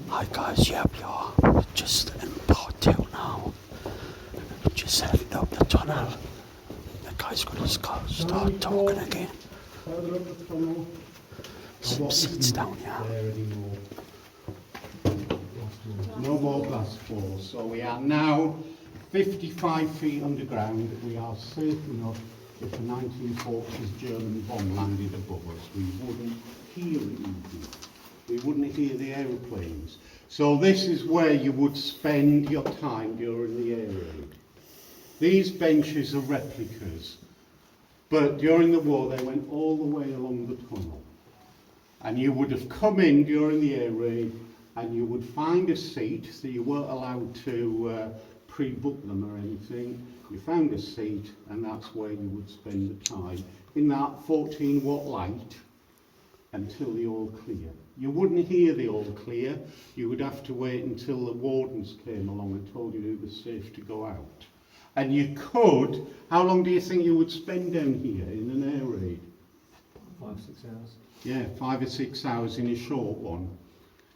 Hi guys, yeah, we are just in part 2 now. Just heading up the tunnel. The guy's got his car, start talking again. Further up the tunnel. Some seats down here. There anymore. No more glass floors. So we are now 55 feet underground. We are safe enough if a 1940s German bomb landed above us. We wouldn't hear it even. We wouldn't hear the aeroplanes. So this is where you would spend your time during the air raid. These benches are replicas, but during the war they went all the way along the tunnel. And you would have come in during the air raid and you would find a seat, so you weren't allowed to pre-book them or anything. You found a seat and that's where you would spend the time in that 14-watt light until the all clear. You wouldn't hear the all clear. You would have to wait until the wardens came along and told you it was safe to go out. And you could, how long do you think you would spend down here in an air raid? 5 6 hours. Yeah, 5 or 6 hours in a short one.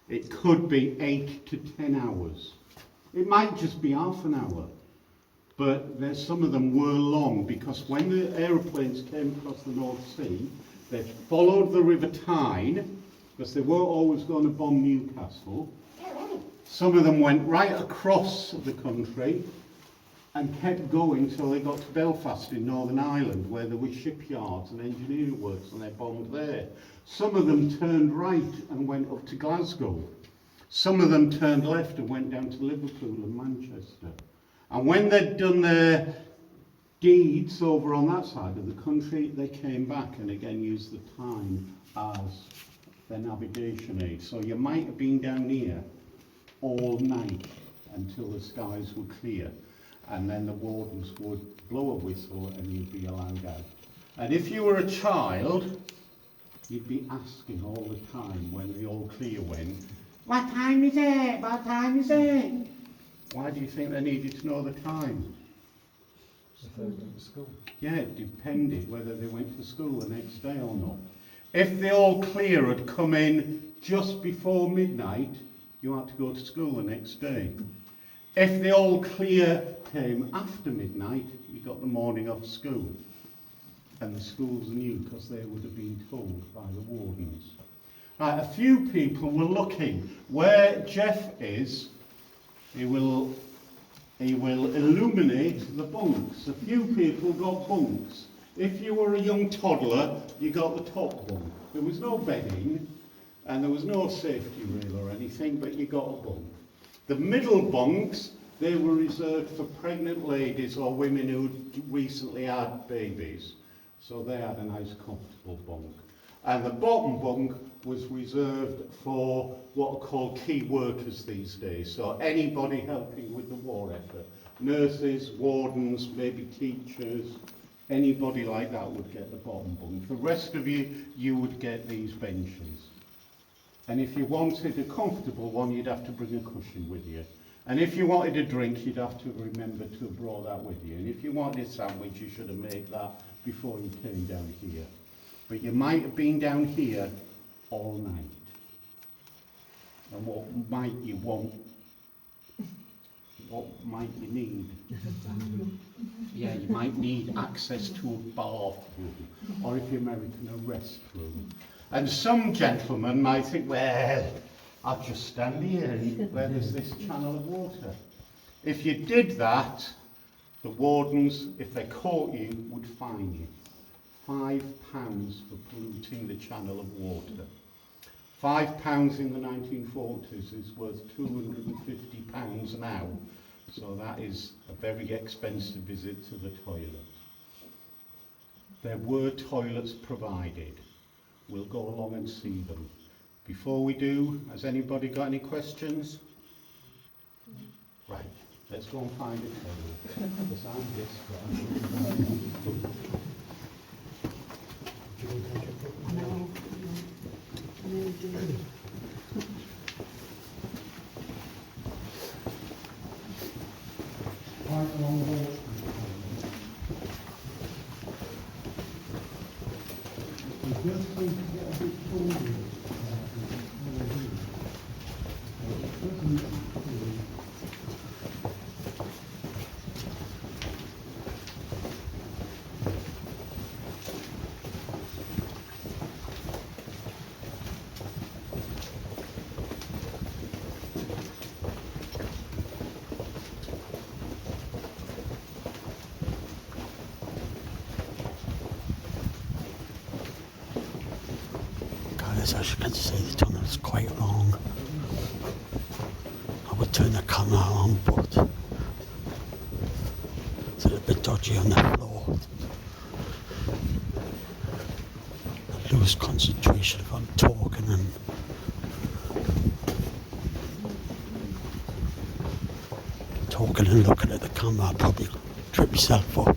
It could be 8 to 10 hours. It might just be half an hour. But some of them were long because when the aeroplanes came across the North Sea, they followed the River Tyne, because they weren't always going to bomb Newcastle. Some of them went right across the country and kept going till they got to Belfast in Northern Ireland, where there were shipyards and engineering works, and they bombed there. Some of them turned right and went up to Glasgow. Some of them turned left and went down to Liverpool and Manchester. And when they'd done their deeds over on that side of the country, they came back and again used the time as their navigation aid. So you might have been down here all night until the skies were clear, and then the wardens would blow a whistle and you'd be allowed out. And if you were a child, you'd be asking all the time when the all clear went, "What time is it? What time is it?" Why do you think they needed to know the time? So they went to school. Yeah, it depended whether they went to school the next day or not. If the all clear had come in just before midnight, you had to go to school the next day. If the all clear came after midnight, you got the morning off school. And the schools knew because they would have been told by the wardens. A few people were looking. Where Jeff is, he will illuminate the bunks. A few people got bunks. If you were a young toddler, you got the top bunk. There was no bedding, and there was no safety rail or anything, but you got a bunk. The middle bunks, they were reserved for pregnant ladies or women who recently had babies. So they had a nice comfortable bunk. And the bottom bunk was reserved for what are called key workers these days. So anybody helping with the war effort. Nurses, wardens, maybe teachers, anybody like that would get the bottom bunk. The rest of you, you would get these benches. And if you wanted a comfortable one, you'd have to bring a cushion with you. And if you wanted a drink, you'd have to remember to have brought that with you. And if you wanted a sandwich, you should have made that before you came down here. But you might have been down here all night. And what might you want? What might you need? Yeah, you might need access to a bathroom, or if you're American, a restroom. And some gentlemen might think, well, I'll just stand here where there's this channel of water. If you did that, The wardens, if they caught you, would fine you. £5 for polluting the channel of water. £5 in the 1940s is worth £250 now, so that is a very expensive visit to the toilet. There were toilets provided. We'll go along and see them. Before we do, has anybody got any questions? Right, let's go and find a toilet. Because I'm desperate. No. No, do. Quite a long walk. We just need to get a bit forward. Guys, as you can see, the tunnel is quite long. I would turn the camera on, but it's a little bit dodgy on the floor. I lose concentration if I'm talking and looking at the camera. I'll probably trip myself up.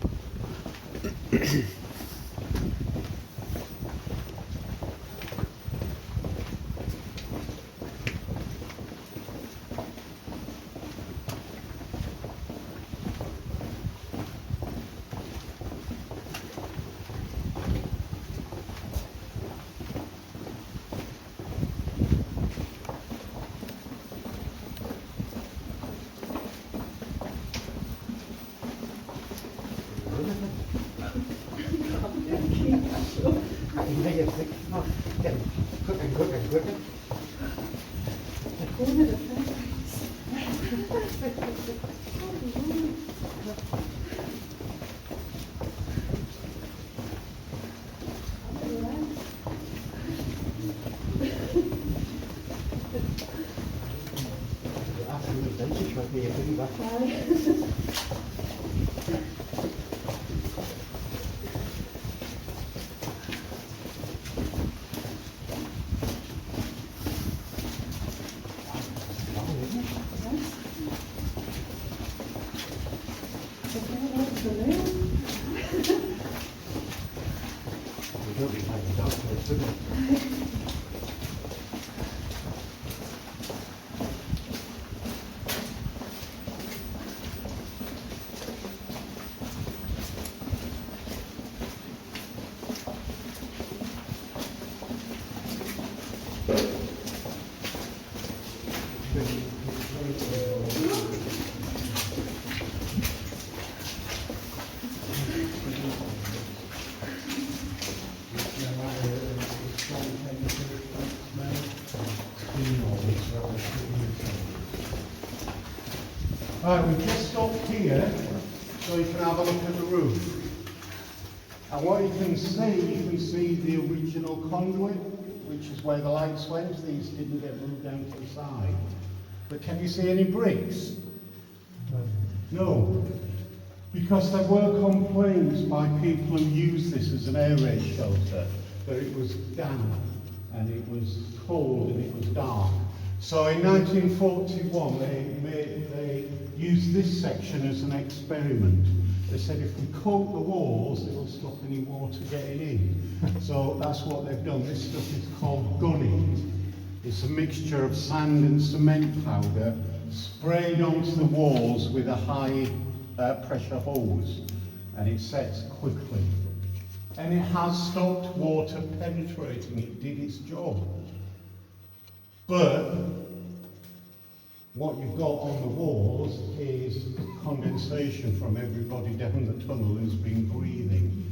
Right, we've just stopped here so you can have a look at the roof. And what you can see the original conduit, which is where the lights went. These didn't get moved down to the side. But can you see any bricks? No. Because there were complaints by people who used this as an air raid shelter that it was damp and it was cold and it was dark. So in 1941 they used this section as an experiment. They said if we coat the walls, it'll stop any water getting in. So that's what they've done. This stuff is called gunning. It's a mixture of sand and cement powder sprayed onto the walls with a high pressure hose, and it sets quickly. And it has stopped water penetrating. It did its job. But what you've got on the walls is condensation from everybody down the tunnel who's been breathing.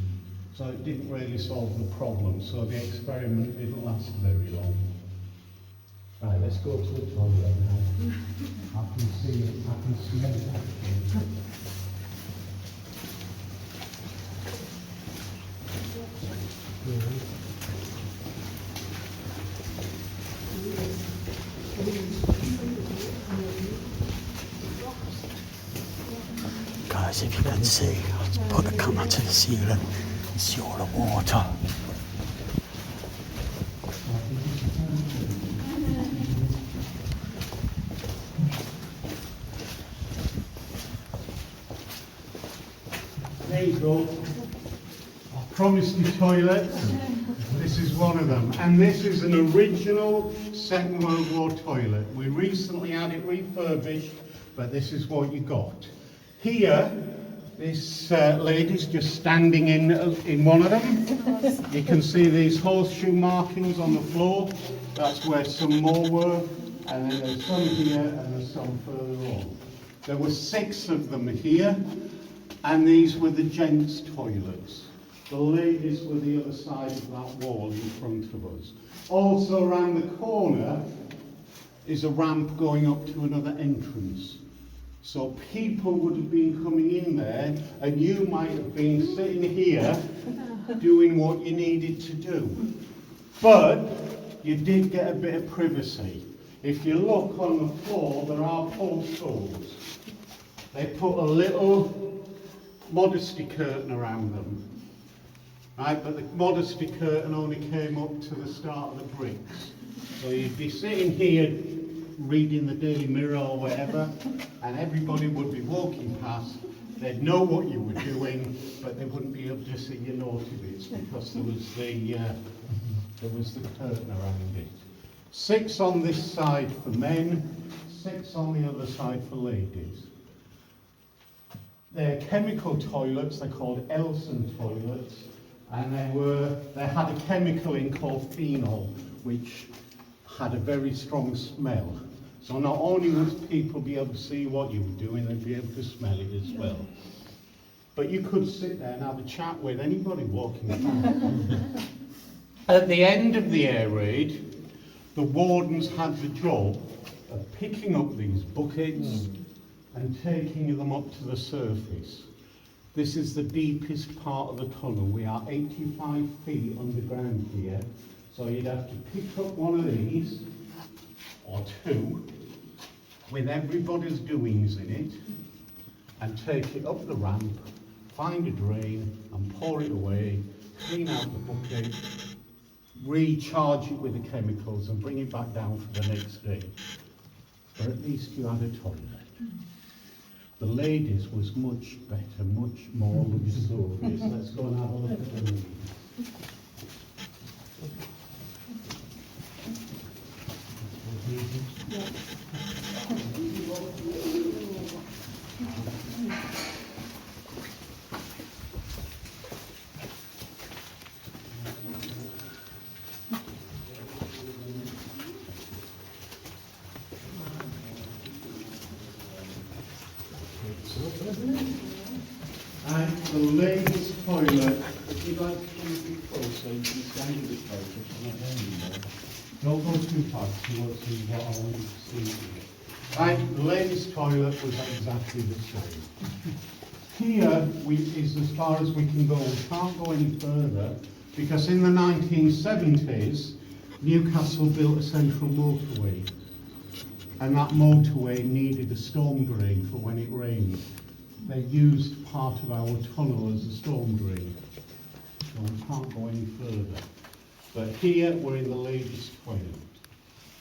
So it didn't really solve the problem. So the experiment didn't last very long. Right, let's go to the toilet now. I can see it, I can smell it actually. guys, if you can see, I'll put the camera to the ceiling, see all the water. There you go. I promised you toilets. This is one of them. And this is an original Second World War toilet. We recently had it refurbished, but this is what you got. Here, this lady's just standing in one of them. You can see these horseshoe markings on the floor. That's where some more were. And then there's some here and there's some further on. There were 6 of them here. And these were the gents' toilets. The ladies were the other side of that wall in front of us. Also around the corner is a ramp going up to another entrance. So people would have been coming in there, and you might have been sitting here doing what you needed to do. But you did get a bit of privacy. If you look on the floor, there are post holes. They put a little modesty curtain around them, right? But the modesty curtain only came up to the start of the bricks. So you'd be sitting here reading the Daily Mirror or whatever, and everybody would be walking past. They'd know what you were doing, but they wouldn't be able to see your naughty bits because there was the curtain around it. 6 on this side for men, 6 on the other side for ladies. They're chemical toilets, they're called Elson toilets, and they had a chemical in called phenol, which had a very strong smell. So not only would people be able to see what you were doing, they'd be able to smell it as well. But you could sit there and have a chat with anybody walking past. At the end of the air raid, the wardens had the job of picking up these buckets and taking them up to the surface. This is the deepest part of the tunnel. We are 85 feet underground here. So you'd have to pick up one of these, or 2, with everybody's doings in it, and take it up the ramp, find a drain, and pour it away, clean out the bucket, recharge it with the chemicals, and bring it back down for the next day. But at least you had a toilet. The ladies was much better, much more luxurious. Let's go and have a look at the ladies. And the ladies' toilet, if you'd like to come a bit closer, you can stand a bit closer, it's not there anymore. Don't go too fast, you won't see what I want you to see here. Right, the ladies' toilet was exactly the same. Here is as far as we can go. We can't go any further because in the 1970s, Newcastle built a central motorway. And that motorway needed a storm drain for when it rained. They used part of our tunnel as a storm drain. So we can't go any further. But here we're in the ladies' toilet.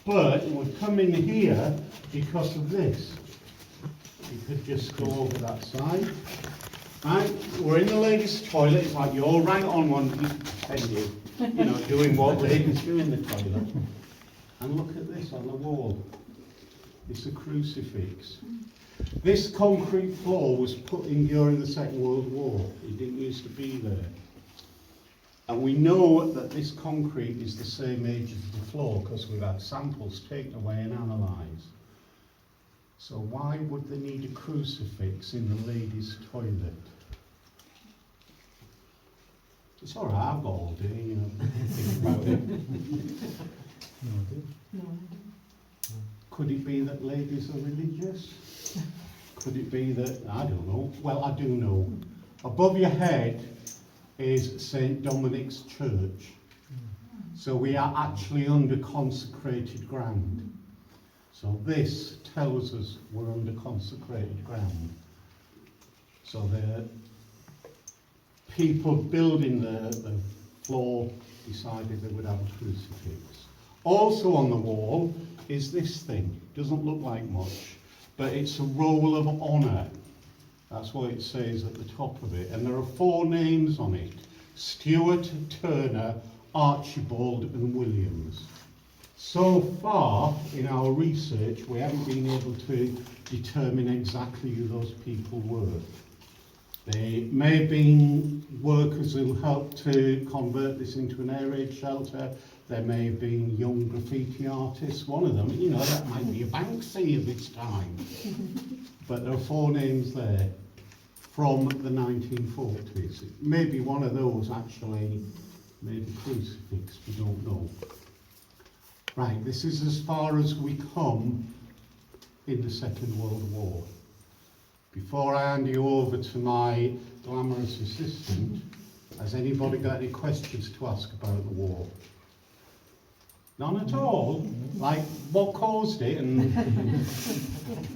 But we're coming here because of this. You could just go over that side. Right, we're in the ladies' toilet. It's like you're right on one, you know, doing what ladies do in the toilet. And look at this on the wall. It's a crucifix. This concrete floor was put in during the Second World War. It didn't used to be there. And we know that this concrete is the same age as the floor because we've had samples taken away and analysed. So why would they need a crucifix in the ladies' toilet? It's all right, I've got all day, you know, think about it. No. Could it be that ladies are religious? Could it be that, I don't know. Well, I do know. Above your head is St. Dominic's Church. So we are actually under consecrated ground. So this tells us we're under consecrated ground. So the people building the floor decided they would have a crucifix. Also on the wall is this thing. Doesn't look like much, but it's a roll of honour. That's what it says at the top of it. And there are 4 names on it: Stuart, Turner, Archibald and Williams. So far in our research, we haven't been able to determine exactly who those people were. They may have been workers who helped to convert this into an air raid shelter. There may have been young graffiti artists. One of them, you know, that might be a Banksy of its time. But there are 4 names there from the 1940s. It may be one of those actually made a crucifix, we don't know. Right, this is as far as we come in the Second World War. Before I hand you over to my glamorous assistant, has anybody got any questions to ask about the war? None at all? Like, what caused it? And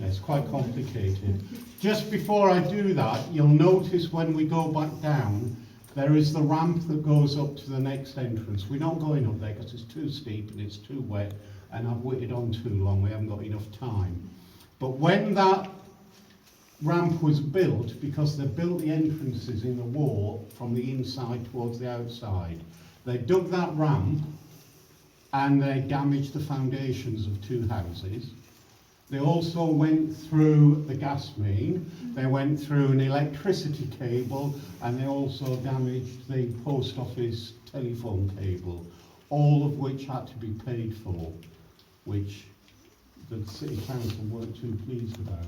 it's quite complicated. Just before I do that, you'll notice when we go back down, there is the ramp that goes up to the next entrance. We're not going up there because it's too steep and it's too wet, and I've waited on too long, we haven't got enough time. But when that ramp was built, because they built the entrances in the war from the inside towards the outside, they dug that ramp and they damaged the foundations of 2 houses. They also went through the gas main, they went through an electricity cable, and they also damaged the post office telephone cable, all of which had to be paid for, which the city council weren't too pleased about.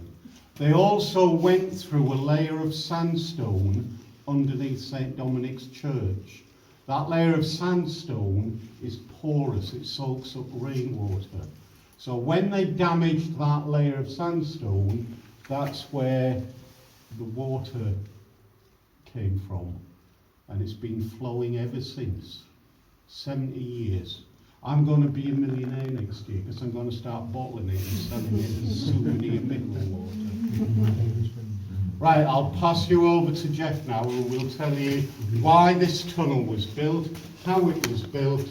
They also went through a layer of sandstone underneath St. Dominic's Church. That layer of sandstone is porous, it soaks up rainwater. So when they damaged that layer of sandstone, that's where the water came from. And it's been flowing ever since. 70 years. I'm going to be a millionaire next year because I'm going to start bottling it and selling it as souvenir mineral water. Right, I'll pass you over to Jeff now, who will tell you why this tunnel was built, how it was built,